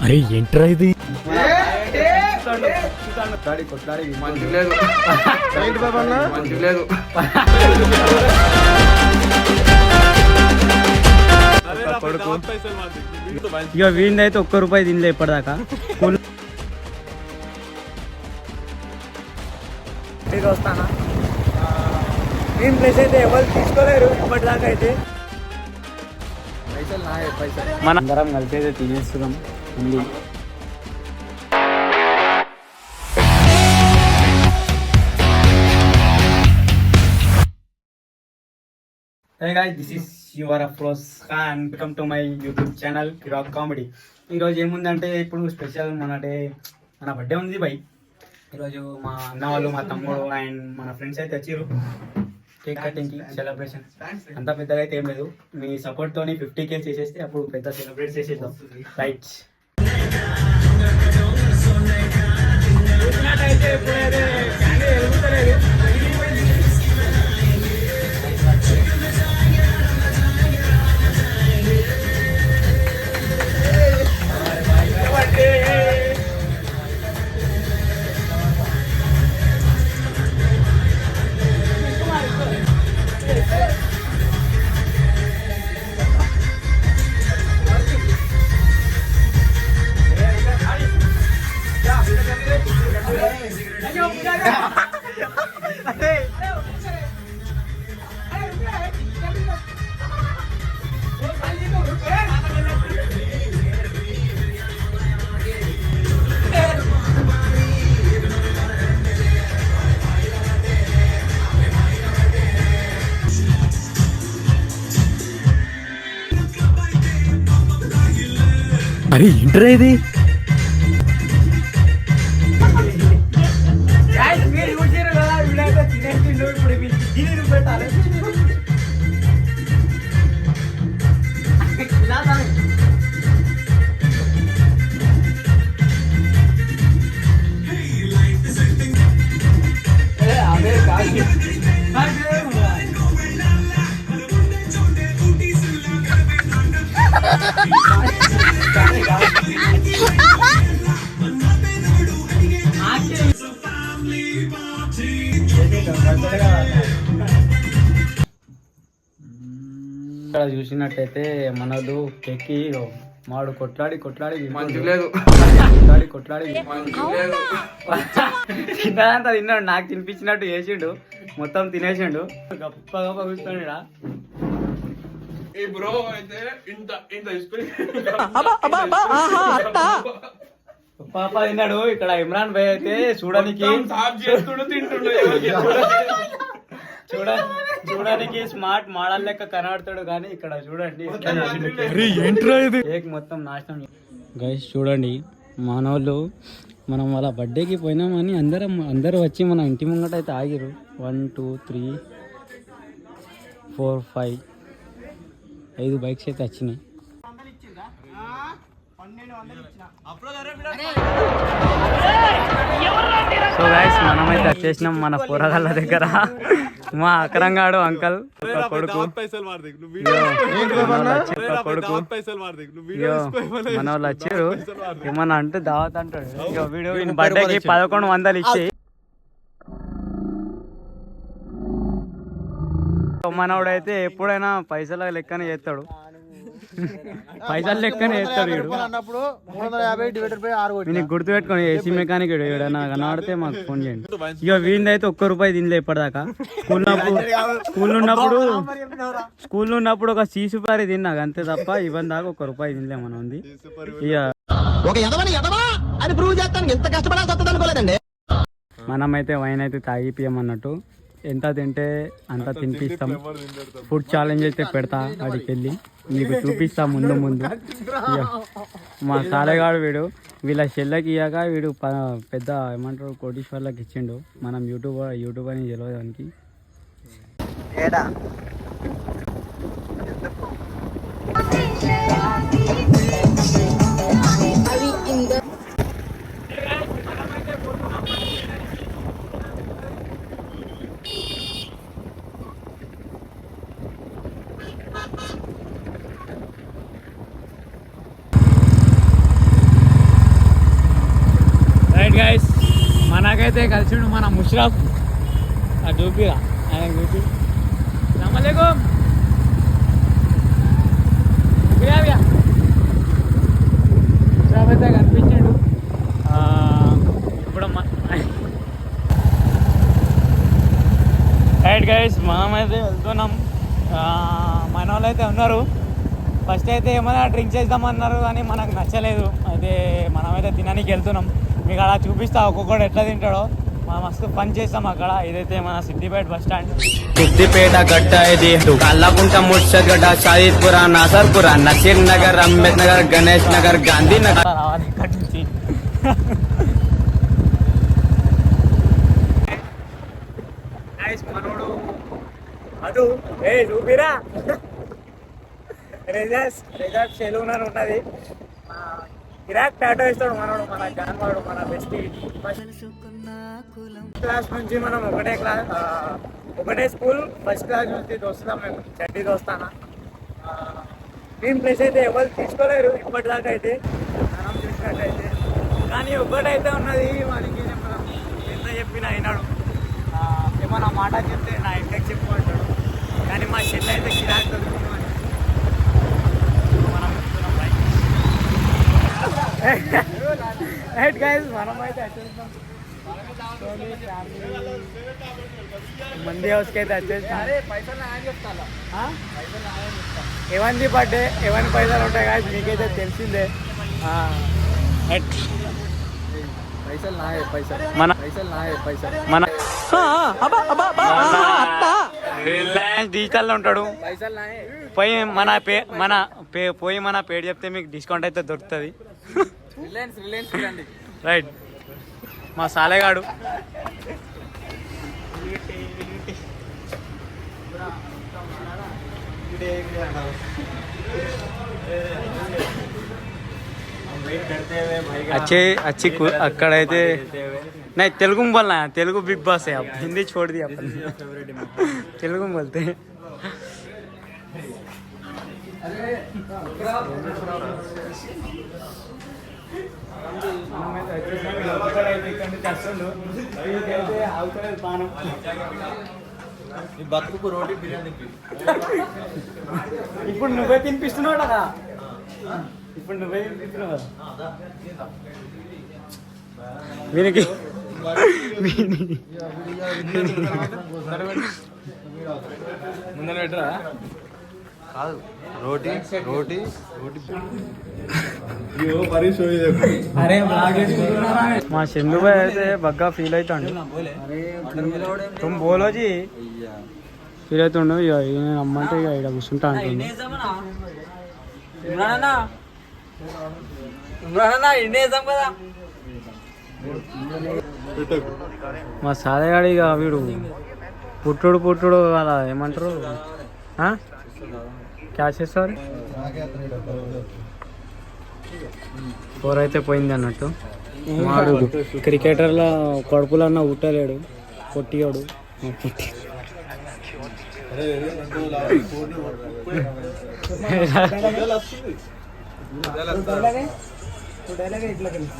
అరే ఏంట్రా ఇది? ఇక వీందైతే ఒక్క రూపాయి తినలే ఇప్పటిదాకా. వస్తానా మెయిన్ ప్లేస్ అయితే ఎవరు తీసుకోలేరు ఇప్పటిదాకా అయితే. మన అందరం కలిసి అయితే తినేస్తున్నాం ఉంది. Hey guys, this is your Afros Khan. Welcome to my YouTube channel Rock Comedy. ఈరోజు ఏముందంటే ఇప్పుడు స్పెషల్ మన బర్త్డే ఉంది బై. ఈరోజు మా అన్న వాళ్ళు, మా తమ్ముడు అండ్ మన ఫ్రెండ్స్ అయితే వచ్చారు. కేక్ కటింగ్కి సెలబ్రేషన్ అంత పెద్దగా అయితే ఏం లేదు. మీ సపోర్ట్ తోని 50K చేసేస్తే అప్పుడు పెద్ద సెలబ్రేట్ చేసేద్దాం. రైట్ అరే ఏంట్రా ఇది? ఇక్కడ చూసినట్టయితే మనదు కేక్కి మాడు కొట్లాడి తిన్నదంతా తిన్నాడు. నాకు తినిపించినట్టు చేసిండు, మొత్తం తినేసిండు. గప్ప గప్ప కూర్చోండి. పాప తిన్నాడు. ఇక్కడ ఇమ్రాన్ భాయ్ అయితే చూడడానికి చూడడానికి స్మార్ట్ మోడల్ లెక్క కనబడతాడు, కానీ ఇక్కడ చూడండి కేక్ మొత్తం నాశనం. గైస్ చూడండి, మనోళ్ళు మనం వాళ్ళ బర్త్డేకి పోయినామని అందరూ వచ్చి మన ఇంటి ముంగట అయితే ఆగిరు. 1 2 3 4 5 5 బైక్స్ అయితే వచ్చినాయి. సో గైస్ మనమైతే వచ్చేసినాం మన పొరగాళ్ళ దగ్గర. మా అకరంగాడు అంకల్ కొడుకు మన వాళ్ళు వచ్చారు. ఏమన్నా అంటే దావత్ అంటాడు. వీడియో బర్త్డేకి 1100 ఇచ్చి మనవాడైతే ఎప్పుడైనా పైసల లెక్కనే చేస్తాడు. పైసలు లెక్కనే చేస్తాడు వీడు. నీకు గుర్తు పెట్టుకోండి, ఏసీ మెకానిక్ ఏడన్నా కనబడితే మాకు ఫోన్ చేయండి. ఇక వీందైతే ఒక్క రూపాయి తినలే ఇప్పటిదాకా. స్కూల్లో ఉన్నప్పుడు ఒక సీసుపారి తిన్నా అంతే తప్ప ఇవన్నీ దాకా ఒక్క రూపాయి తినలే మనం ఉంది. ఇక మనమైతే వైన్ అయితే తాగిపియమన్నట్టు. ఎంత తింటే అంత తినిపిస్తాం. ఫుడ్ ఛాలెంజ్ అయితే పెడతా, వాడికి వెళ్ళి మీకు చూపిస్తా ముందు. మా సాలెగాడు వీడు వీళ్ళ చెల్లెకి ఇయ్యాక వీడు పెద్ద ఏమంటారు కోటీశ్వర్లకు ఇచ్చిండు. మనం యూట్యూబ్ అని తెలియడానికి. గైస్ మనకైతే కలిసిండు మన ముష్రఫ్ అది చూపిరా ఆయన చూపి అస్సలాముఅలైకుం ముష్రఫ్ అయితే కనిపించాడు ఇప్పుడు రైట్ గైస్ మనమైతే వెళ్తున్నాం మన వాళ్ళు అయితే ఉన్నారు ఫస్ట్ అయితే ఏమైనా డ్రింక్ చేద్దామన్నారు కానీ మనకు నచ్చలేదు అయితే మనమైతే తినడానికి వెళ్తున్నాం మీకు అలా చూపిస్తా ఒక్కొక్కడు ఎట్లా తింటాడో మనం మస్తు పని చేస్తాం అక్కడ ఇదైతే మన సిద్దిపేట బస్ స్టాండ్ సిద్దిపేట గడ్డ ఇది కల్లకుంట ముచ్చగడ్డ షాదీపుర నాసర్పుర నసీర్ నగర్ అంబేద్ నగర్ గణేష్ నగర్ గాంధీ నగర్ రావాలి ఇక్కడి నుంచి మనోడు అటు ఏ చూపిరా రిజార్ట్ సెలూన్ అని ఉన్నది కిరాక్ టాటో ఇస్తాడు మనోడు మన జాన్వాడు మన బెస్ట్ క్లాస్ నుంచి మనం ఒకటే స్కూల్ ఫస్ట్ క్లాస్ నుంచి దోస్తాం మేము చడ్డీ దోస్తానా టీమ్ ప్లేస్ అయితే ఎవరు తీసుకోలేరు ఇప్పటిదాకా అయితే మనం చూసినట్టయితే కానీ ఒకటైతే ఉన్నది వానికి మనం ఎంత చెప్పినా అయినాడు ఏమన్నా మాట చెప్తే నా ఇంటికి చెప్పుకుంటాడు కానీ మా చెల్లి అయితే కిరాక్ దొరుకుతుంది రైట్ గైస్ మనం అయితే వచ్చేస్తాం మంది హౌస్కి అయితే వచ్చేస్తాం ఎవరిది బర్త్డే ఎవరి పైసలు ఉంటాయి కానీ మీకైతే తెలిసిందే మన రిలయన్స్ డిజిటల్లో ఉంటాడు పోయి మన పేరు చెప్తే మీకు డిస్కౌంట్ అయితే దొరుకుతుంది రైట్ మా సాలేగాడు अच्छी అక్కడైతే नहीं तेलुगु में बोलना है तेलुगु बिग बॉस है अब हिंदी छोड़ दिया अपन तेलुगु में बोलते हैं బతుకు రోటీ బిర్యానీ ఇప్పుడు నువ్వే తినిపిస్తున్నావు కదా ఇప్పుడు నువ్వే తినిపిస్తున్నావు కదా వీనికి ముందర పెట్టరా కాదు రోటీ రోటీ రోటీ అరే మా చందు భాయ్ అయితే బగ్గా ఫీల్ అవుతాడు తుమ్ బోలో జీ ఫీల్ అవుతుండు ఇక నేను అమ్మంటే ఇక ఇక్కడ కూర్చుంటా అంటుండు మా సాదగాడి ఇక వీడు పుట్టుడు అలా ఏమంటారు క్యా చేస్తారు 4 అయితే పోయింది అన్నట్టు వాడు క్రికెటర్లో కడుపులన్నా ఉట్టలేడు పొట్టివాడు పొట్టి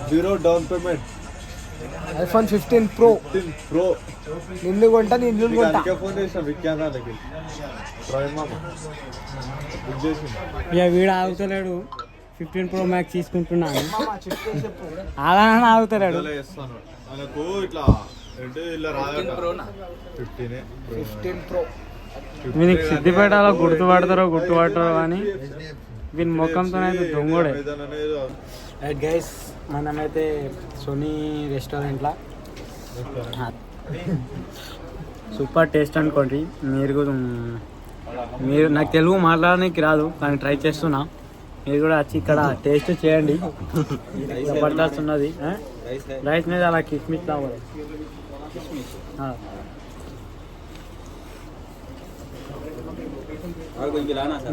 zero down payment iPhone 15 Pro నిన్ను కొంటా నిన్ను కొంటా ఫోన్ చేసిన విజ్ఞానాలకి ఇక వీడు ఆగుతలేడు 15 Pro Max తీసుకుంటున్నాను అలా ఆగుతలేడు వీనికి సిద్దిపేటలో గుర్తుపడతారో కానీ వీని ముఖంతో అయితే దొంగోడే రైట్ గైస్ మనమైతే సోనీ రెస్టారెంట్లో సూపర్ టేస్ట్ అనుకోండి మీరు నాకు తెలుగు మాట్లాడడానికి రాదు కానీ ట్రై చేస్తున్నా మీరు కూడా వచ్చి ఇక్కడ టేస్ట్ చేయండి జబర్దస్త్ ఉన్నది రైస్ మీద అలా కిస్మిస్ రావాలి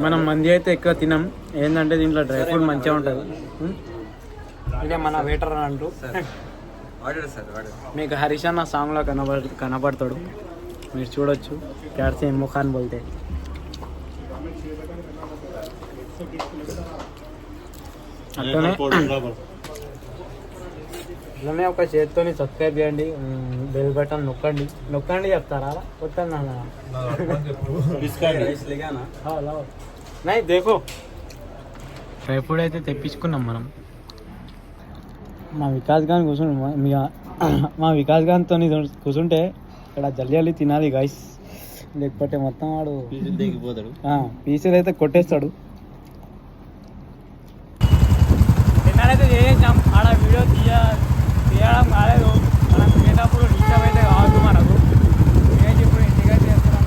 మనం మంది అయితే ఎక్కువ తినం ఏంటంటే దీంట్లో డ్రై ఫ్రూట్ మంచిగా ఉంటుంది ఇదే మన వెయిటర్ అని అంటూ మీకు హరీష్ అన్న సాంగ్లో కనబడతాడు మీరు చూడొచ్చు ప్యార్సే ముఖాన్ బోల్తే అట్లనే ఇలానే ఒక చేతితో సబ్స్క్రైబ్ చేయండి, బెల్ బటన్ నొక్కండి నొక్కండి చెప్తారా అలా కొట్టండి అన్న నై దేకో. డ్రై ఫ్రూట్ అయితే తెప్పించుకున్నాం మనం. మా వికాస్ గాని మా వికాస్ గానితో కూర్చుంటే ఇక్కడ జల్లి తినాలి గైస్, లేకపోతే మొత్తం వాడు పీసులు అయితే కొట్టేస్తాడు. తిన్నాడైతే చేసాం, ఆడ వీడియో తీయడం కాలేదు. మనం తినేటప్పుడు డిస్టర్బ్ అయితే కావద్దు మనకు. నేను ఇప్పుడు ఇంటిగా చేస్తున్నాం.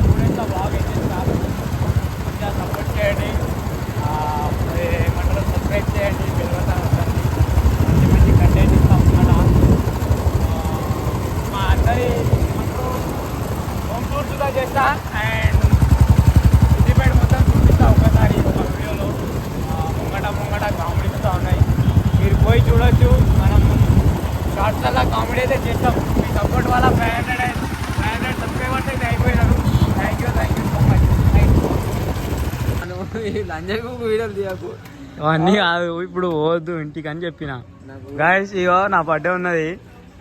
స్టూడెంట్స్ బాగా చేస్తారు, కొంచెం సపోర్ట్ చేయండి, ఏమంటారు సబ్స్క్రైబ్ చేయండి, వెళ్ళిపోతాను మంచి మంచి కంటెంట్ ఇస్తాం అన్నమాట. మా అందరి హోమ్ టూర్స్గా చేస్తా అండ్ సిద్దిపేట మొత్తం చూపిస్తా ఒకసారి ఒక వీడియోలో. ముంగట కామెడీస్తో ఉన్నాయి, మీరు పోయి చూడొచ్చు. మనం షార్ట్స్లో కామెడీ అయితే చేస్తాం. మీ సపోర్ట్ వల్ల 500 సబ్స్క్రైబర్స్ అయితే అయిపోయినారు. Thank you so much. లంజకు వీడియోలు తీయకు, అవన్నీ కాదు, ఇప్పుడు పోవద్దు ఇంటికి అని చెప్పిన. గాయస్ ఇగో నా బర్త్డే ఉన్నది.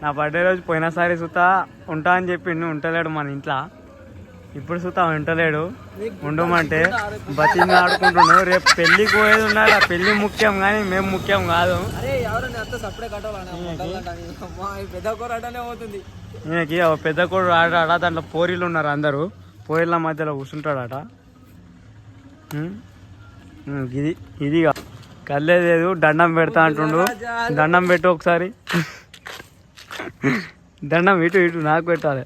నా బర్త్డే రోజు పోయినసారి సుతా ఉంటా అని చెప్పిండు, ఉంటలేడు మన ఇంట్లో. ఇప్పుడు సుతా ఉంటలేడు, ఉండమంటే బతిని ఆడుకుంటుండు. రేపు పెళ్ళికి పోయేది ఉన్నాడు, ఆ పెళ్ళి ముఖ్యం కానీ మేము ముఖ్యం కాదు. ఈయనకి పెద్ద కోడు ఆడ దాంట్లో పోరీలు ఉన్నారు, అందరూ పోరీల మధ్యలో కూర్చుంటాడట. ఇదిగా కల్లేదు, దండం పెడతా అంటుండు. దండం పెట్టు ఒకసారి, దండం ఇటు నాకు పెట్టాలి.